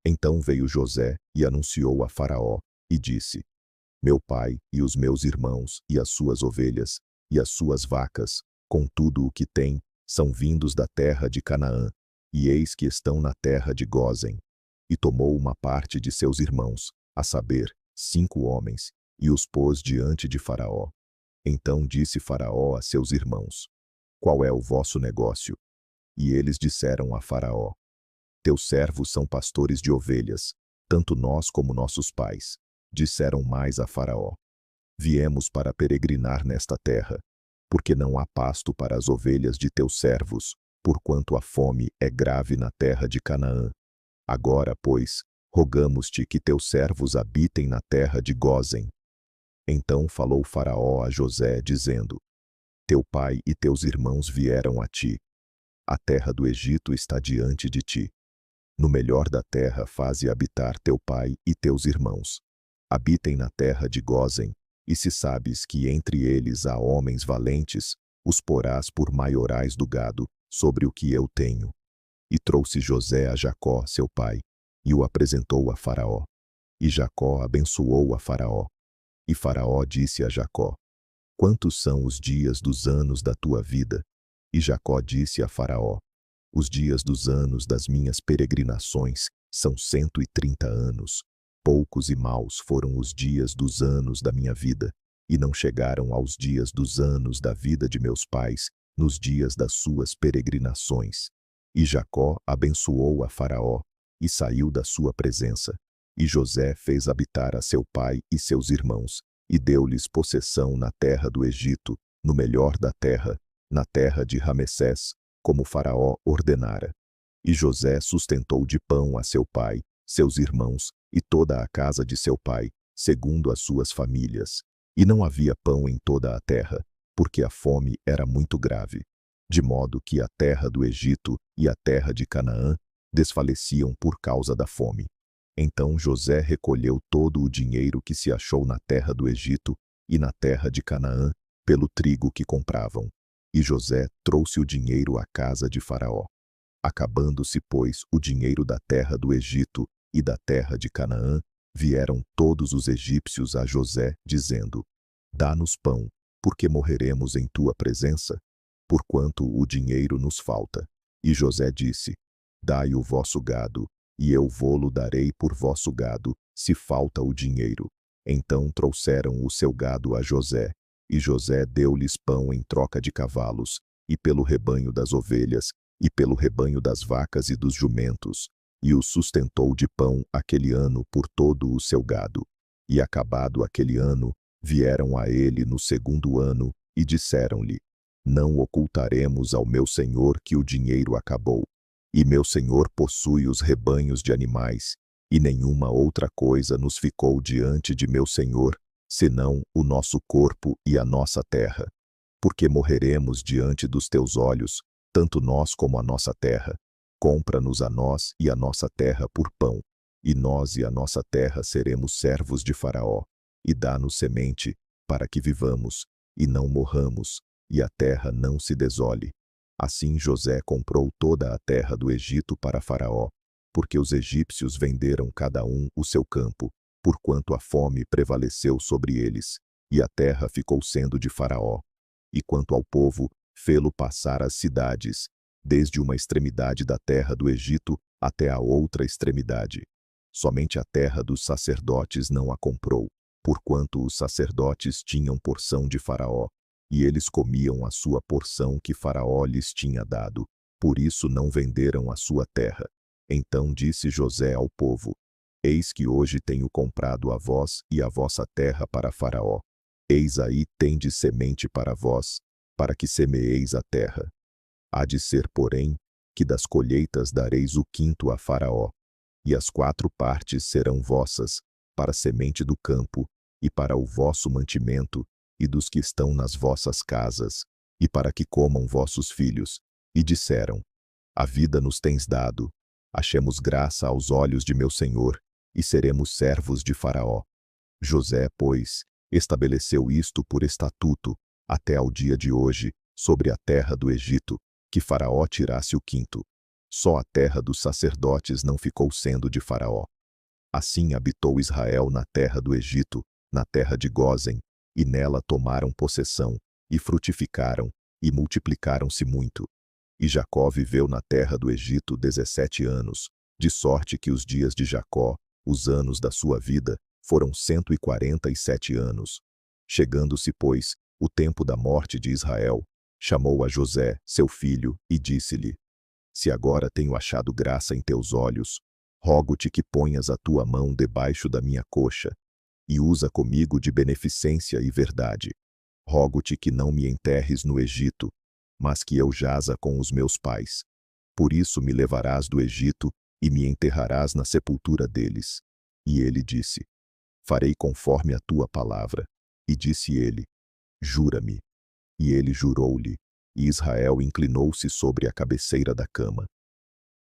Então veio José e anunciou a Faraó, e disse: Meu pai e os meus irmãos e as suas ovelhas e as suas vacas, com tudo o que tem, são vindos da terra de Canaã, e eis que estão na terra de Gósen. E tomou uma parte de seus irmãos, a saber, 5 homens, e os pôs diante de Faraó. Então disse Faraó a seus irmãos: Qual é o vosso negócio? E eles disseram a Faraó: Teus servos são pastores de ovelhas, tanto nós como nossos pais. Disseram mais a Faraó: Viemos para peregrinar nesta terra, porque não há pasto para as ovelhas de teus servos, porquanto a fome é grave na terra de Canaã. Agora, pois, rogamos-te que teus servos habitem na terra de Gósen. Então falou Faraó a José, dizendo: Teu pai e teus irmãos vieram a ti. A terra do Egito está diante de ti. No melhor da terra faze habitar teu pai e teus irmãos. Habitem na terra de Gósen, e se sabes que entre eles há homens valentes, os porás por maiorais do gado, sobre o que eu tenho. E trouxe José a Jacó, seu pai, e o apresentou a Faraó. E Jacó abençoou a Faraó. E Faraó disse a Jacó: Quantos são os dias dos anos da tua vida? E Jacó disse a Faraó: Os dias dos anos das minhas peregrinações são 130 anos. Poucos e maus foram os dias dos anos da minha vida, e não chegaram aos dias dos anos da vida de meus pais, nos dias das suas peregrinações. E Jacó abençoou a Faraó, e saiu da sua presença. E José fez habitar a seu pai e seus irmãos, e deu-lhes possessão na terra do Egito, no melhor da terra, na terra de Ramessés, como Faraó ordenara. E José sustentou de pão a seu pai, seus irmãos, e toda a casa de seu pai, segundo as suas famílias. E não havia pão em toda a terra, porque a fome era muito grave, de modo que a terra do Egito e a terra de Canaã desfaleciam por causa da fome. Então José recolheu todo o dinheiro que se achou na terra do Egito e na terra de Canaã, pelo trigo que compravam. E José trouxe o dinheiro à casa de Faraó. Acabando-se, pois, o dinheiro da terra do Egito e da terra de Canaã, vieram todos os egípcios a José, dizendo: Dá-nos pão, porque morreremos em tua presença, porquanto o dinheiro nos falta. E José disse: Dai o vosso gado, e eu vô-lo darei por vosso gado, se falta o dinheiro. Então trouxeram o seu gado a José, e José deu-lhes pão em troca de cavalos, e pelo rebanho das ovelhas, e pelo rebanho das vacas e dos jumentos, e os sustentou de pão aquele ano por todo o seu gado. E acabado aquele ano, vieram a ele no segundo ano, e disseram-lhe: Não ocultaremos ao meu senhor que o dinheiro acabou. E meu senhor possui os rebanhos de animais, e nenhuma outra coisa nos ficou diante de meu senhor, senão o nosso corpo e a nossa terra. Porque morreremos diante dos teus olhos, tanto nós como a nossa terra. Compra-nos a nós e a nossa terra por pão, e nós e a nossa terra seremos servos de Faraó. E dá-nos semente, para que vivamos, e não morramos, e a terra não se desole. Assim José comprou toda a terra do Egito para Faraó, porque os egípcios venderam cada um o seu campo, porquanto a fome prevaleceu sobre eles, e a terra ficou sendo de Faraó. E quanto ao povo, fê-lo passar as cidades, desde uma extremidade da terra do Egito até a outra extremidade. Somente a terra dos sacerdotes não a comprou, porquanto os sacerdotes tinham porção de Faraó, e eles comiam a sua porção que Faraó lhes tinha dado, por isso não venderam a sua terra. Então disse José ao povo: Eis que hoje tenho comprado a vós e a vossa terra para Faraó. Eis aí tendes semente para vós, para que semeeis a terra. Há de ser, porém, que das colheitas dareis o quinto a Faraó, e as 4 partes serão vossas, para a semente do campo, e para o vosso mantimento, e dos que estão nas vossas casas, e para que comam vossos filhos. E disseram: A vida nos tens dado, achemos graça aos olhos de meu senhor, e seremos servos de Faraó. José, pois, estabeleceu isto por estatuto, até ao dia de hoje, sobre a terra do Egito, que Faraó tirasse o quinto. Só a terra dos sacerdotes não ficou sendo de Faraó. Assim habitou Israel na terra do Egito, na terra de Gósen, e nela tomaram possessão, e frutificaram, e multiplicaram-se muito. E Jacó viveu na terra do Egito 17 anos, de sorte que os dias de Jacó, os anos da sua vida, foram 147 anos. Chegando-se, pois, o tempo da morte de Israel, chamou a José, seu filho, e disse-lhe: Se agora tenho achado graça em teus olhos, rogo-te que ponhas a tua mão debaixo da minha coxa, e usa comigo de beneficência e verdade. Rogo-te que não me enterres no Egito, mas que eu jaza com os meus pais. Por isso me levarás do Egito e me enterrarás na sepultura deles. E ele disse: Farei conforme a tua palavra. E disse ele: Jura-me. E ele jurou-lhe, e Israel inclinou-se sobre a cabeceira da cama.